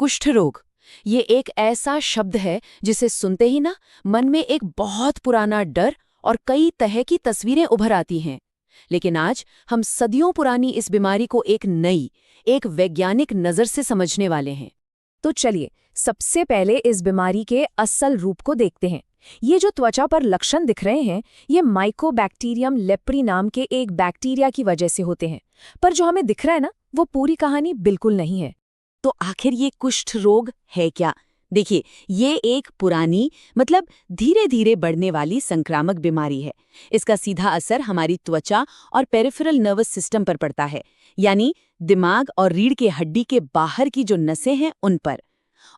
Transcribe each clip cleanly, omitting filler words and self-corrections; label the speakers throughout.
Speaker 1: कुष्ठ रोग, ये एक ऐसा शब्द है जिसे सुनते ही ना मन में एक बहुत पुराना डर और कई तरह की तस्वीरें उभर आती हैं। लेकिन आज हम सदियों पुरानी इस बीमारी को एक नई, एक वैज्ञानिक नज़र से समझने वाले हैं।
Speaker 2: तो चलिए सबसे पहले इस बीमारी के असल रूप को देखते हैं। ये जो त्वचा पर लक्षण दिख रहे हैं, ये माइकोबैक्टीरियम लेप्री नाम के एक बैक्टीरिया की वजह से होते हैं। पर जो हमें दिख रहा है ना, वो पूरी कहानी बिल्कुल नहीं है।
Speaker 1: तो आखिर ये कुष्ठ रोग है क्या? देखिए, ये एक पुरानी मतलब धीरे धीरे बढ़ने वाली संक्रामक बीमारी है। इसका सीधा असर हमारी त्वचा और पेरिफेरल नर्वस सिस्टम पर पड़ता है, यानी दिमाग और रीढ़ के हड्डी के बाहर की जो नसें हैं उन पर।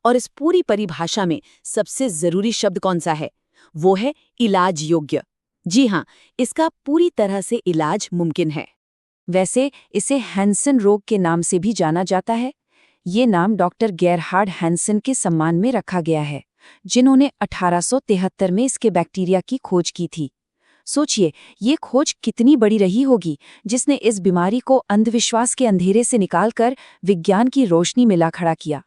Speaker 1: और इस पूरी परिभाषा में सबसे जरूरी शब्द कौन सा है? वो है इलाज योग्य। जी हाँ, इसका पूरी तरह से इलाज मुमकिन है।
Speaker 2: वैसे इसे हैंसन रोग के नाम से भी जाना जाता है। ये नाम डॉक्टर गेरहार्ड हैंसन के सम्मान में रखा गया है, जिन्होंने 1873 में इसके बैक्टीरिया की खोज की थी। सोचिए, ये खोज कितनी बड़ी रही होगी, जिसने इस बीमारी को अंधविश्वास के अंधेरे से निकालकर विज्ञान की रोशनी में ला खड़ा किया।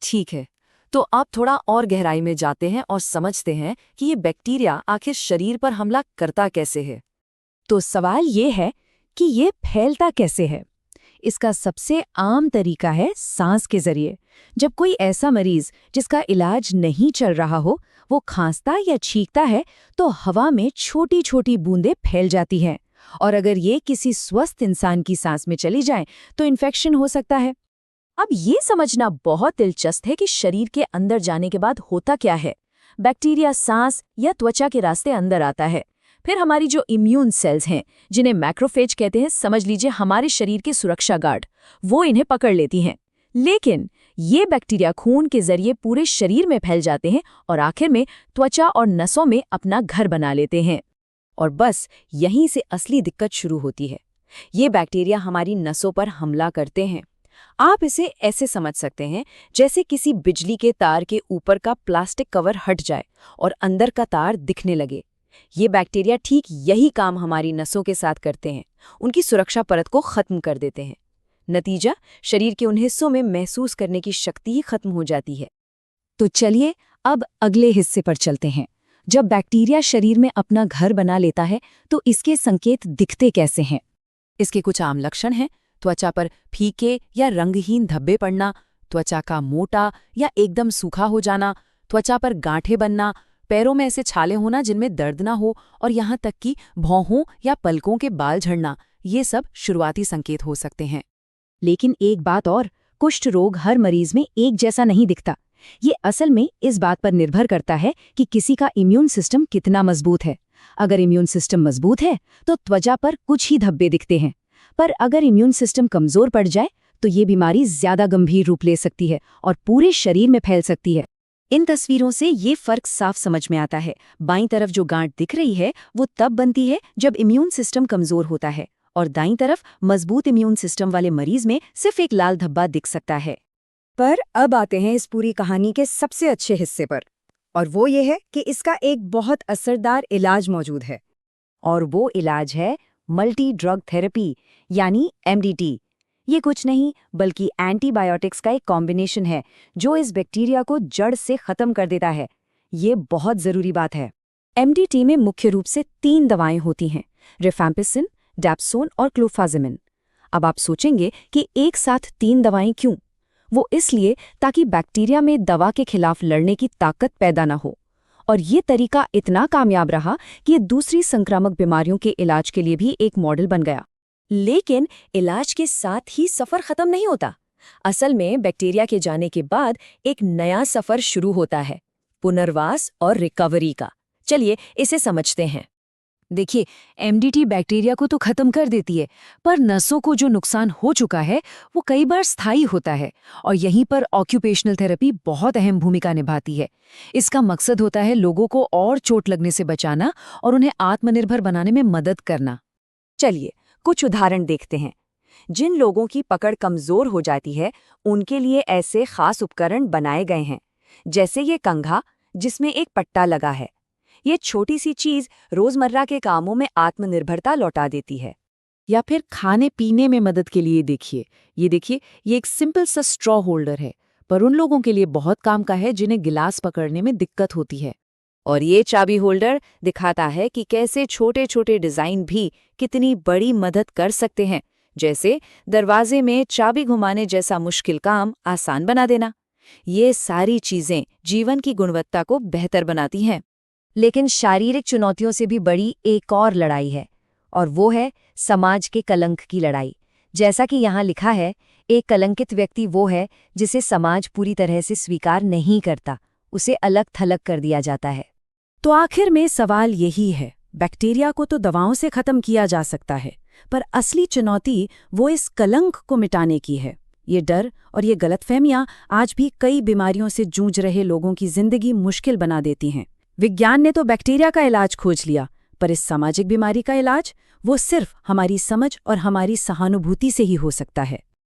Speaker 3: ठीक है, तो आप थोड़ा और गहराई में जाते हैं और समझते हैं कि ये बैक्टीरिया आखिर शरीर पर हमला करता कैसे है।
Speaker 2: तो सवाल ये है कि ये फैलता कैसे है। इसका सबसे आम तरीका है सांस के जरिए। जब कोई ऐसा मरीज जिसका इलाज नहीं चल रहा हो, वो खांसता या छींकता है, तो हवा में छोटी छोटी बूंदें फैल जाती हैं। और अगर ये किसी स्वस्थ इंसान की सांस में चली जाए तो इन्फेक्शन हो सकता है। अब ये समझना बहुत दिलचस्प है कि शरीर के अंदर जाने के बाद होता क्या है। बैक्टीरिया सांस या त्वचा के रास्ते अंदर आता है। फिर हमारी जो इम्यून सेल्स हैं, जिन्हें मैक्रोफेज कहते हैं, समझ लीजिए हमारे शरीर के सुरक्षा गार्ड, वो इन्हें पकड़ लेती हैं। लेकिन ये बैक्टीरिया खून के जरिए पूरे शरीर में फैल जाते हैं और आखिर में त्वचा और नसों में अपना घर बना लेते हैं। और बस यहीं से असली दिक्कत शुरू होती है। ये बैक्टीरिया हमारी नसों पर हमला करते हैं। आप इसे ऐसे समझ सकते हैं जैसे किसी बिजली के तार के ऊपर का प्लास्टिक कवर हट जाए और अंदर का तार दिखने लगे। ये बैक्टीरिया ठीक यही काम हमारी नसों के साथ करते हैं, उनकी सुरक्षा परत को खत्म कर देते हैं। नतीजा, शरीर के उन हिस्सों में महसूस करने की शक्ति ही खत्म हो जाती है। तो चलिए अब अगले हिस्से पर चलते हैं। जब बैक्टीरिया शरीर में अपना घर बना लेता है तो इसके संकेत दिखते कैसे हैं?
Speaker 3: इसके कुछ आम लक्षण हैं। त्वचा पर फीके या रंगहीन धब्बे पड़ना, त्वचा का मोटा या एकदम सूखा हो जाना, त्वचा पर गांठें बनना, पैरों में ऐसे छाले होना जिनमें दर्द ना हो, और यहाँ तक कि भौहों या पलकों के बाल झड़ना, ये सब शुरुआती संकेत हो सकते हैं।
Speaker 2: लेकिन एक बात और, कुष्ठ रोग हर मरीज में एक जैसा नहीं दिखता। ये असल में इस बात पर निर्भर करता है कि किसी का इम्यून सिस्टम कितना मजबूत है। अगर इम्यून सिस्टम मजबूत है तो त्वचा पर कुछ ही धब्बे दिखते हैं, पर अगर इम्यून सिस्टम कमजोर पड़ जाए तो ये बीमारी ज्यादा गंभीर रूप ले सकती है और पूरे शरीर में फैल सकती है। इन तस्वीरों से ये फर्क साफ समझ में आता है। बाईं तरफ जो गांठ दिख रही है वो तब बनती है जब इम्यून सिस्टम कमजोर होता है, और दाईं तरफ मजबूत इम्यून सिस्टम वाले मरीज में सिर्फ एक लाल धब्बा दिख सकता है।
Speaker 4: पर अब आते हैं इस पूरी कहानी के सबसे अच्छे हिस्से पर, और वो ये है कि इसका एक बहुत असरदार इलाज मौजूद है।
Speaker 2: और वो इलाज है मल्टी ड्रग थेरेपी, यानी MDT। ये कुछ नहीं बल्कि एंटीबायोटिक्स का एक कॉम्बिनेशन है जो इस बैक्टीरिया को जड़ से खत्म कर देता है। ये बहुत जरूरी बात है। MDT में मुख्य रूप से 3 दवाएं होती हैं, रिफैम्पिसिन, डैप्सोन और क्लोफाजिमिन। अब आप सोचेंगे कि एक साथ 3 दवाएं क्यों? वो इसलिए ताकि बैक्टीरिया में दवा के खिलाफ लड़ने की ताकत पैदा न हो। और ये तरीका इतना कामयाब रहा कि ये दूसरी संक्रामक बीमारियों के इलाज के लिए भी एक मॉडल बन गया। लेकिन इलाज के साथ ही सफर खत्म नहीं होता। असल में बैक्टीरिया के जाने के बाद एक नया सफर शुरू होता है, पुनर्वास और रिकवरी का। चलिए इसे समझते हैं। देखिए, MDT बैक्टीरिया को तो खत्म कर देती है, पर नसों को जो नुकसान हो चुका है वो कई बार स्थायी होता है, और यहीं पर ऑक्यूपेशनल थेरेपी बहुत अहम भूमिका निभाती है। इसका मकसद होता है लोगों को और चोट लगने से बचाना और उन्हें आत्मनिर्भर बनाने में मदद करना।
Speaker 4: चलिए कुछ उदाहरण देखते हैं। जिन लोगों की पकड़ कमजोर हो जाती है उनके लिए ऐसे खास उपकरण बनाए गए हैं, जैसे ये कंघा जिसमें एक पट्टा लगा है। ये छोटी सी चीज रोजमर्रा के कामों में आत्मनिर्भरता लौटा देती है।
Speaker 2: या फिर खाने पीने में मदद के लिए देखिए, ये एक सिंपल सा स्ट्रॉ होल्डर है, पर उन लोगों के लिए बहुत काम का है जिन्हें गिलास पकड़ने में दिक्कत होती है।
Speaker 4: और ये चाबी होल्डर दिखाता है कि कैसे छोटे छोटे डिजाइन भी कितनी बड़ी मदद कर सकते हैं, जैसे दरवाजे में चाबी घुमाने जैसा मुश्किल काम आसान बना देना। ये सारी चीजें जीवन की गुणवत्ता को बेहतर बनाती हैं। लेकिन शारीरिक चुनौतियों से भी बड़ी एक और लड़ाई है, और वो है समाज के कलंक की लड़ाई। जैसा कि यहाँ लिखा है, एक कलंकित व्यक्ति वो है जिसे समाज पूरी तरह से स्वीकार नहीं करता, उसे अलग थलग कर दिया जाता है।
Speaker 2: तो आखिर में सवाल यही है, बैक्टीरिया को तो दवाओं से खत्म किया जा सकता है, पर असली चुनौती वो इस कलंक को मिटाने की है। ये डर और ये गलतफहमियां आज भी कई बीमारियों से जूझ रहे लोगों की जिंदगी मुश्किल बना देती हैं। विज्ञान ने तो बैक्टीरिया का इलाज खोज लिया, पर इस सामाजिक बीमारी का इलाज वो सिर्फ हमारी समझ और हमारी सहानुभूति से ही हो सकता है।